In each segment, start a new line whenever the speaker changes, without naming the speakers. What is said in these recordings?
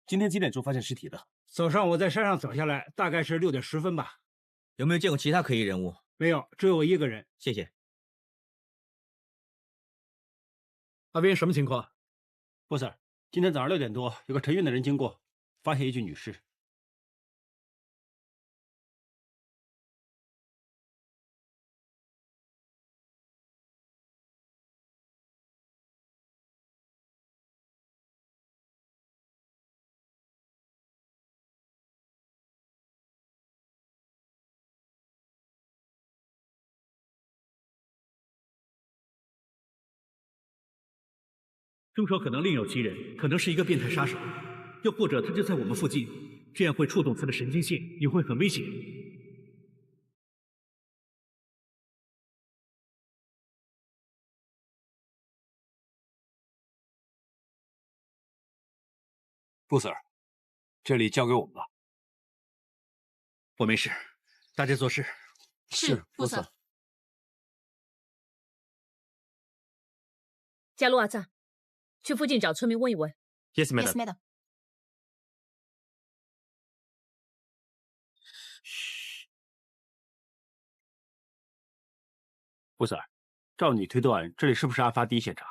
今天几点钟发现尸体的？
早上我在山上走下来，大概是6点10分吧。
有没有见过其他可疑人物？
没有，只有我一个人。
谢谢。
阿斌，什么情况？
不，Sir，今天早上6点多，有个晨运的人经过，发现一具女尸。
凶手可能另有其人，可能是一个变态杀手，又或者他就在我们附近，这样会触动他的神经线，也会很危险。
不，Sir，这里交给我们吧。
我没事，大家做事。
是，不
，Sir。
加鲁阿赞，去附近找村民问一问。
Yes, madam.
Yes, madam。
不，Sir，照你推断，这里是不是案发第一现场？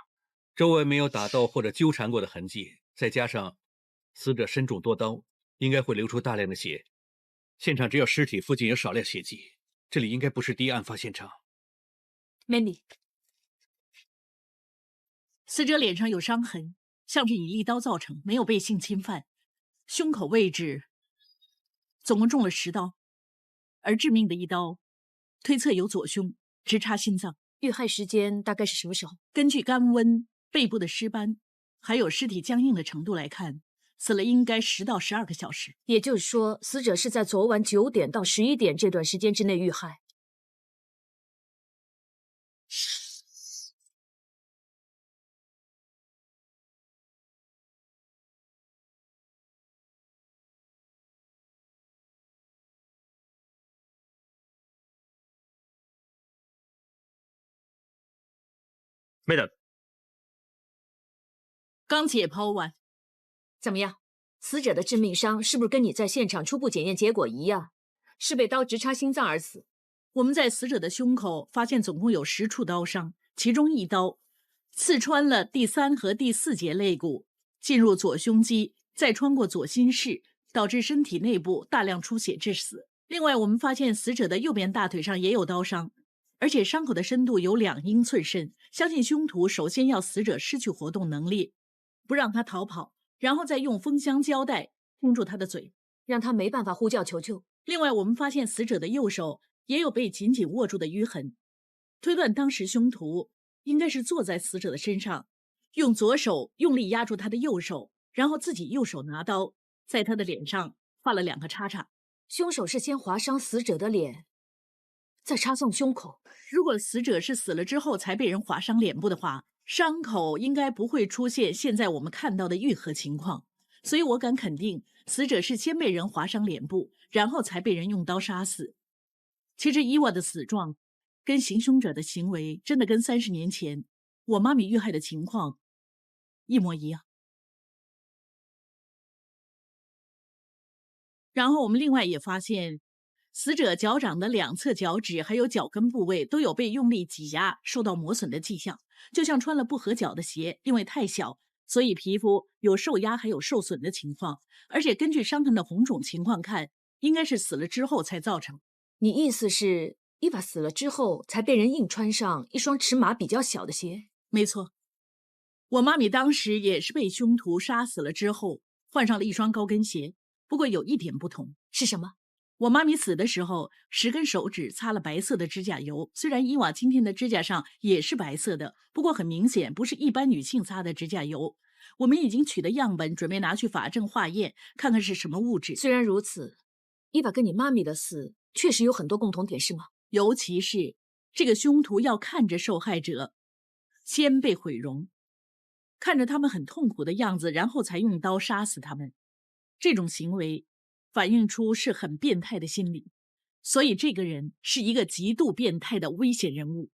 周围没有打斗或者纠缠过的痕迹，再加上死者身中多刀，应该会流出大量的血。现场只有尸体附近有少量血迹，这里应该不是第一案发现场。
Mandy，
死者脸上有伤痕，像是以利刀造成，没有被性侵犯。胸口位置总共中了10刀，而致命的一刀推测有左胸，直插心脏。
遇害时间大概是什么时候？
根据肝温、背部的尸斑，还有尸体僵硬的程度来看，死了应该10到12个小时。
也就是说，死者是在昨晚9点到11点这段时间之内遇害。
Madam，
刚解剖完，
怎么样？死者的致命伤是不是跟你在现场初步检验结果一样，是被刀直插心脏而死？
我们在死者的胸口发现总共有10处刀伤，其中一刀刺穿了第3和第4节肋骨，进入左胸肌，再穿过左心室，导致身体内部大量出血致死。另外，我们发现死者的右边大腿上也有刀伤，而且伤口的深度有2英寸深。相信凶徒首先要死者失去活动能力，不让他逃跑，然后再用封箱胶带封住他的嘴，
让他没办法呼叫求救。
另外，我们发现死者的右手也有被紧紧握住的淤痕，推断当时凶徒应该是坐在死者的身上，用左手用力压住他的右手，然后自己右手拿刀在他的脸上画了2个叉叉。
凶手是先划伤死者的脸，再插送胸口。
如果死者是死了之后才被人划伤脸部的话，伤口应该不会出现现在我们看到的愈合情况，所以我敢肯定，死者是先被人划伤脸部，然后才被人用刀杀死。其实伊娃的死状跟行凶者的行为真的跟30年前我妈咪遇害的情况一模一样。然后我们另外也发现，死者脚掌的2侧脚趾还有脚跟部位都有被用力挤压、受到磨损的迹象，就像穿了不合脚的鞋，因为太小，所以皮肤有受压还有受损的情况。而且根据伤痕的红肿情况看，应该是死了之后才造成。
你意思是伊娃死了之后才被人硬穿上一双尺码比较小的鞋？
没错，我妈咪当时也是被凶徒杀死了之后换上了一双高跟鞋。不过有一点不同，
是什么？
我妈咪死的时候10根手指擦了白色的指甲油，虽然伊娃今天的指甲上也是白色的，不过很明显不是一般女性擦的指甲油。我们已经取得样本，准备拿去法证化验，看看是什么物质。
虽然如此，伊娃跟你妈咪的死确实有很多共同点，是吗？
尤其是这个凶徒要看着受害者先被毁容，看着他们很痛苦的样子，然后才用刀杀死他们。这种行为反映出是很变态的心理，所以这个人是一个极度变态的危险人物。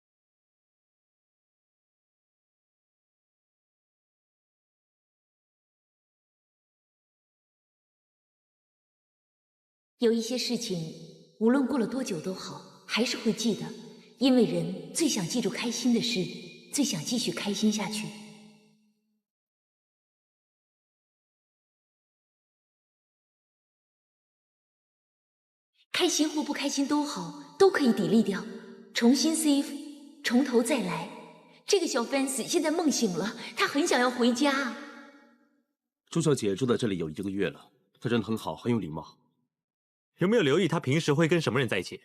有一些事情，无论过了多久都好，还是会记得，因为人最想记住开心的事，最想继续开心下去。开心或不开心都好，都可以砥砺掉，重新 save， 从头再来。这个小 fans 现在梦醒了，他很想要回家。
朱小姐住在这里有1个月了，她人很好，很有礼貌。
有没有留意她平时会跟什么人在一起？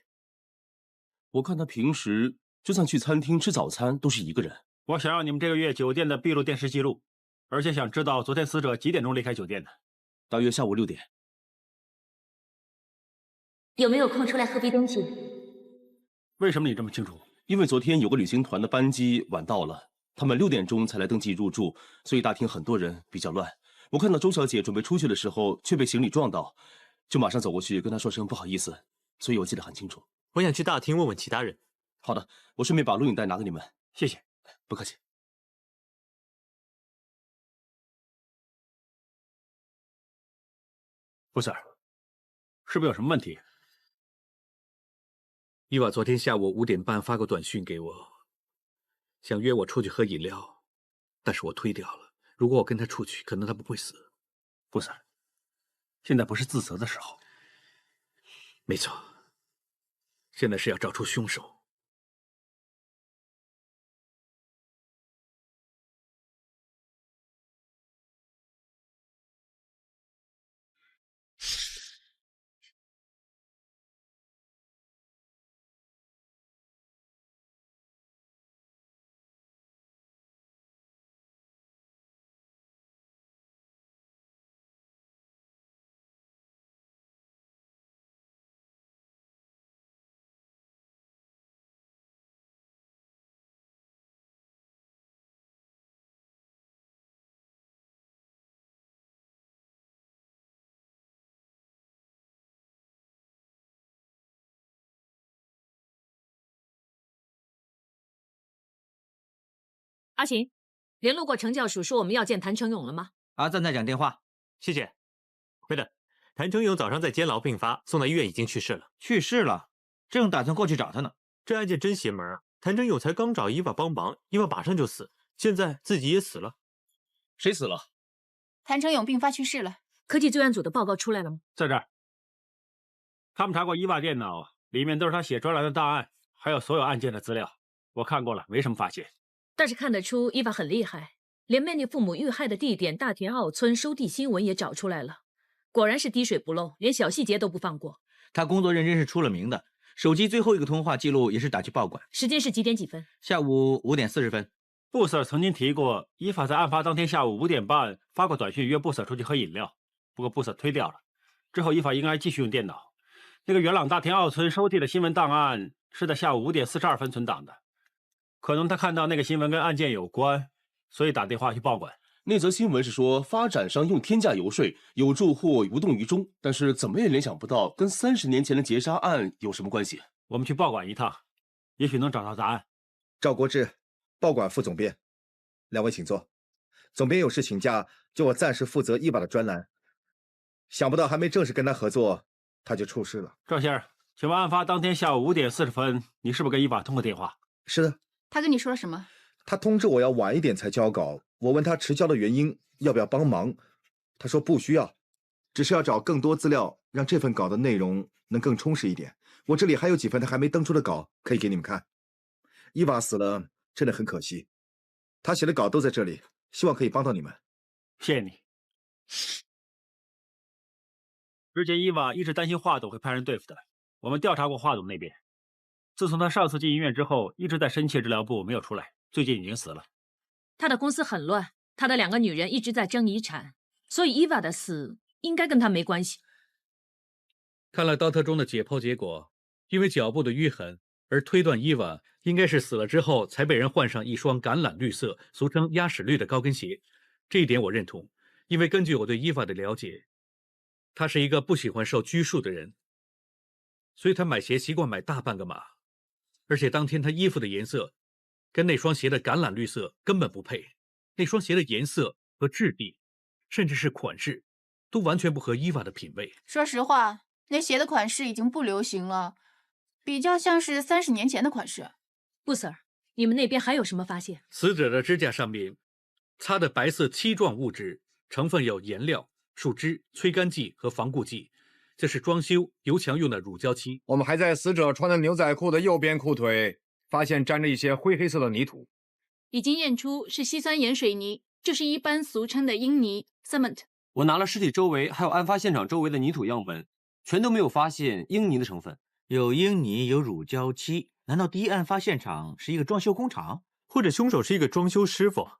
我看她平时就算去餐厅吃早餐都是1个人。
我想要你们这个月酒店的闭路电视记录，而且想知道昨天死者几点钟离开酒店的。
大约下午6点。
有没有空出来喝杯东西？
为什么你这么清楚？
因为昨天有个旅行团的班机晚到了，他们6点钟才来登记入住，所以大厅很多人，比较乱。我看到周小姐准备出去的时候，却被行李撞到，就马上走过去跟她说声不好意思，所以我记得很清楚。
我想去大厅问问其他人。
好的，我顺便把录影带拿给你们。
谢谢。
不客气。
不是，是不是有什么问题？
伊娃昨天下午5点半发过短信给我，想约我出去喝饮料，但是我推掉了。如果我跟他出去，可能他不会死。
不是，现在不是自责的时候。
没错，现在是要找出凶手。
阿琴，联络过程教署，说我们要见谭成勇了吗？
阿赞在讲电话，谢谢。没的，谭成勇早上在监牢病发，送到医院已经去世了。
去世了，正打算过去找他呢。
这案件真邪门啊！谭成勇才刚找伊娃帮忙，伊娃马上就死，现在自己也死了。
谁死了？
谭成勇病发去世了。
科技罪案组的报告出来了吗？
在这儿。他们查过伊娃电脑，里面都是他写专栏的档案，还有所有案件的资料。我看过了，没什么发现。
但是看得出伊娃很厉害，连曼妮父母遇害的地点大田澳村收地新闻也找出来了。果然是滴水不漏，连小细节都不放过。
他工作认真是出了名的，手机最后一个通话记录也是打去报馆。
时间是几点几分？
下午5点40分。
布 Sir 曾经提过，伊法在案发当天下午5点半发过短信约布 Sir 出去喝饮料，不过布 Sir 推掉了。之后伊法应该继续用电脑。那个元朗大田澳村收地的新闻档案是在下午5点42分存档的，可能他看到那个新闻跟案件有关，所以打电话去报馆。
那则新闻是说发展商用天价游说，有住户无动于衷，但是怎么也联想不到跟30年前的劫杀案有什么关系。
我们去报馆一趟，也许能找到答案。
赵国志，报馆副总编，两位请坐。总编有事请假，就我暂时负责伊娃的专栏。想不到还没正式跟他合作，他就出事了。
赵先生，请问案发当天下午5点40分，你是不是跟伊娃通过电话？
是的。
他跟你说了什么？
他通知我要晚一点才交稿，我问他迟交的原因，要不要帮忙，他说不需要，只是要找更多资料，让这份稿的内容能更充实一点。我这里还有几份他还没登出的稿，可以给你们看。伊娃死了，真的很可惜，他写的稿都在这里，希望可以帮到你们。
谢谢你。之前伊娃一直担心华总会派人对付他，我们调查过华总那边。自从他上次进医院之后，一直在深切治疗部没有出来，最近已经死了。
他的公司很乱，他的2个女人一直在争遗产，所以伊娃的死应该跟他没关系。
看了刀特中的解剖结果，因为脚部的淤痕而推断伊娃应该是死了之后才被人换上一双橄榄绿色，俗称鸭屎绿的高跟鞋。这一点我认同，因为根据我对伊娃的了解，他是一个不喜欢受拘束的人，所以他买鞋习惯买大半个码。而且当天他衣服的颜色跟那双鞋的橄榄绿色根本不配，那双鞋的颜色和质地，甚至是款式，都完全不合伊娃的品味。
说实话，那鞋的款式已经不流行了，比较像是30年前的款式。
布 Sir， 你们那边还有什么发现？
死者的指甲上面擦的白色漆状物质，成分有颜料、树脂、催干剂和防固剂，这是装修油墙用的乳胶漆。
我们还在死者穿的牛仔裤的右边裤腿发现沾着一些灰黑色的泥土，
已经验出是稀酸盐水泥，就是一般俗称的阴泥 （cement）。
我拿了尸体周围还有案发现场周围的泥土样本，全都没有发现英泥的成分。
有英泥，有乳胶漆，难道第一案发现场是一个装修工厂，
或者凶手是一个装修师傅？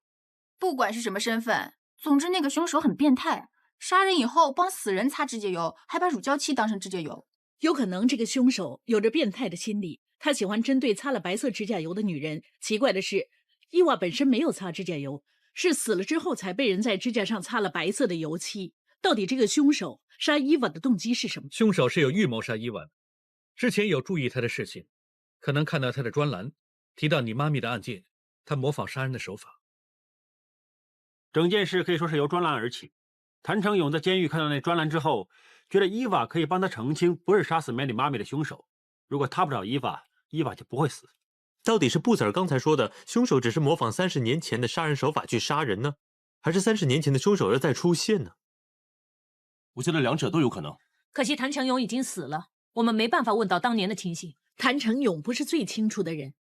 不管是什么身份，总之那个凶手很变态，杀人以后帮死人擦指甲油，还把乳胶漆当成指甲油。
有可能这个凶手有着变态的心理，他喜欢针对擦了白色指甲油的女人。奇怪的是，伊娃本身没有擦指甲油，是死了之后才被人在指甲上擦了白色的油漆。到底这个凶手杀伊娃的动机是什么？
凶手是有预谋杀伊娃的，之前有注意他的事情，可能看到他的专栏提到你妈咪的案件，他模仿杀人的手法。
整件事可以说是由专栏而起。谭成勇在监狱看到那专栏之后，觉得伊娃可以帮他澄清不是杀死 Mandy 妈咪的凶手。如果他不找伊娃，伊娃就不会死。
到底是布 Sir 刚才说的凶手只是模仿30年前的杀人手法去杀人呢，还是30年前的凶手要再出现呢？
我觉得两者都有可能。
可惜谭成勇已经死了，我们没办法问到当年的情形。
谭成勇不是最清楚的人。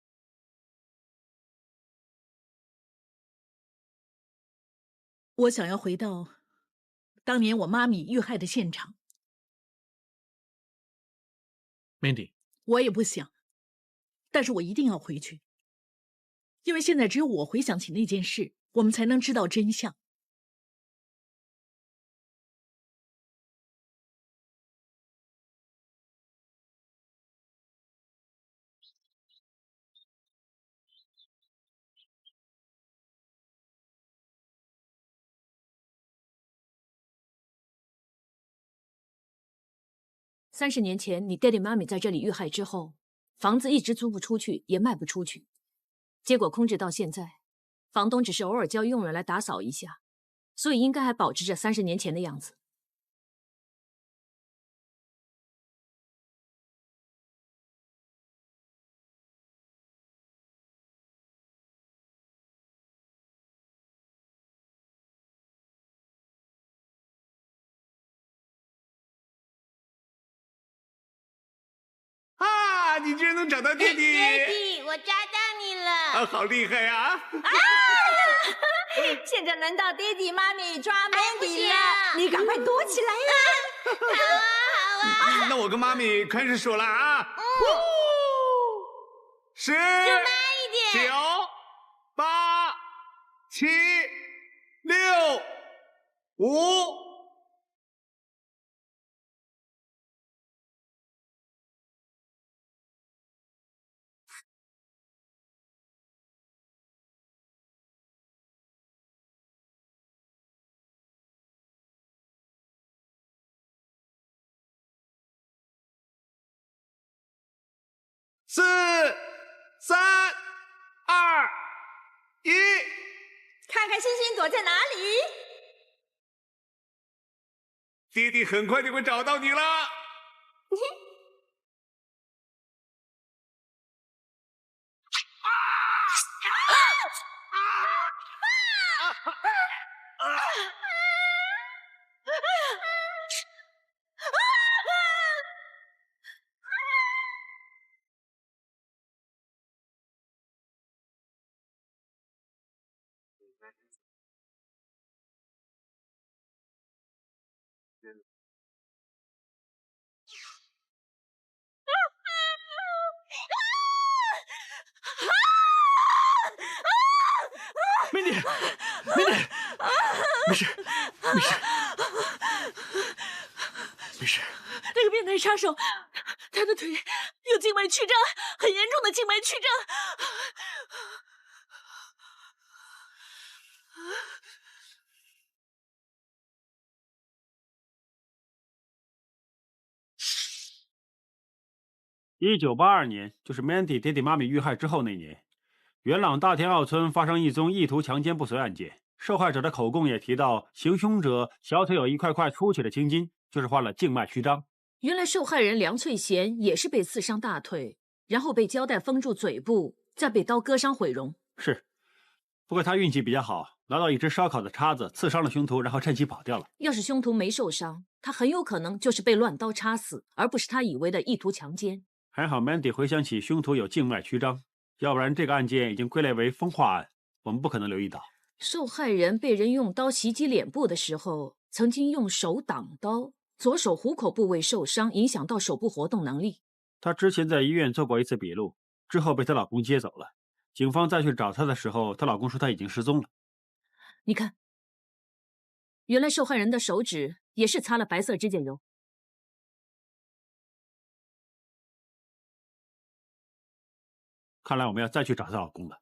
我想要回到当年我妈咪遇害的现场。
Mandy，
我也不想，但是我一定要回去，因为现在只有我回想起那件事，我们才能知道真相。
30年前，你爹地妈咪在这里遇害之后，房子一直租不出去，也卖不出去，结果空置到现在，房东只是偶尔叫佣人来打扫一下，所以应该还保持着30年前的样子。
啊！你居然能找到弟弟！
爹地，我抓到你了！
啊，好厉害啊！
啊！现在轮到爹地妈咪抓 Mandy 了，你赶快躲起来呀！好啊，好啊！
那我跟妈咪开始数了啊！10，
就慢一点。
9、8、7、6、5。4、3、2、1，
看看星星躲在哪里？
爹地很快就会找到你了。
Mandy，没事，没事，没事。
那个变态杀手，他的腿有静脉曲张，很严重的静脉曲张。
1982年，就是 Mandy 爹地妈咪遇害之后那年，元朗大田坳村发生一宗意图强奸不遂案件。受害者的口供也提到，行凶者小腿有一块块凸起的青筋，就是患了静脉曲张。
原来受害人梁翠贤也是被刺伤大腿，然后被胶带封住嘴部，再被刀割伤毁容。
是，不过他运气比较好，拿到一只烧烤的叉子刺伤了凶徒，然后趁机跑掉了。
要是凶徒没受伤，他很有可能就是被乱刀插死，而不是他以为的意图强奸。
还好 Mandy 回想起凶徒有静脉曲张，要不然这个案件已经归类为风化案，我们不可能留意到。
受害人被人用刀袭击脸部的时候，曾经用手挡刀，左手虎口部位受伤，影响到手部活动能力。
她之前在医院做过一次笔录，之后被她老公接走了。警方再去找她的时候，她老公说她已经失踪了。
你看，原来受害人的手指也是擦了白色指甲油。
看来我们要再去找她老公了。